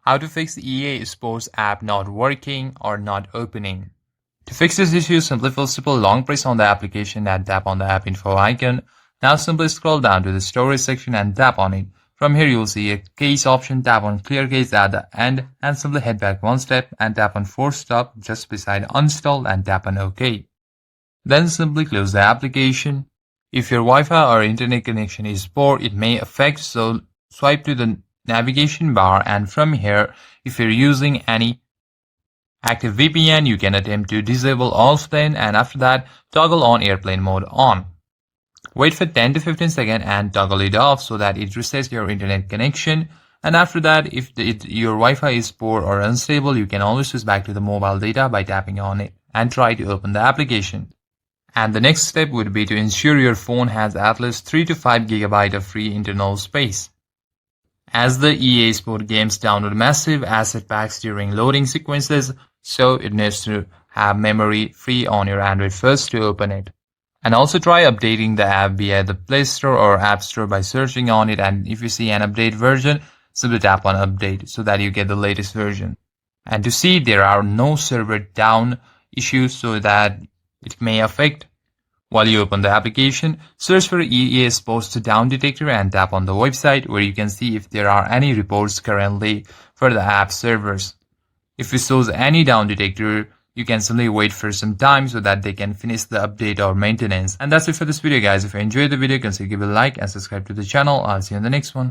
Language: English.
How to fix the EA Sports app not working or not opening. To fix this issue, simply long press on the application and tap on the app info icon. Now simply scroll down to the storage section and tap on it. From here you'll see a case option, tap on clear case at the end and simply head back one step and tap on force stop just beside uninstall and tap on OK. Then simply close the application. If your Wi-Fi or internet connection is poor, it may affect, so swipe to the navigation bar and from here, if you're using any active VPN, you can attempt to disable offline and after that toggle on airplane mode on. Wait for 10 to 15 seconds and toggle it off so that it resets your internet connection, and after that if your Wi-Fi is poor or unstable, you can always switch back to the mobile data by tapping on it and try to open the application. And the next step would be to ensure your phone has at least 3 to 5 GB of free internal space, as the EA Sport games download massive asset packs during loading sequences, so it needs to have memory free on your Android first to open it. And also try updating the app via the Play Store or App Store by searching on it, and if you see an update version, simply tap on update so that you get the latest version. And to see there are no server down issues so that it may affect. While you open the application, search for EA Sports Down Detector and tap on the website where you can see if there are any reports currently for the app servers. If it shows any down detector, you can simply wait for some time so that they can finish the update or maintenance. And that's it for this video guys. If you enjoyed the video, consider give a like and subscribe to the channel. I'll see you in the next one.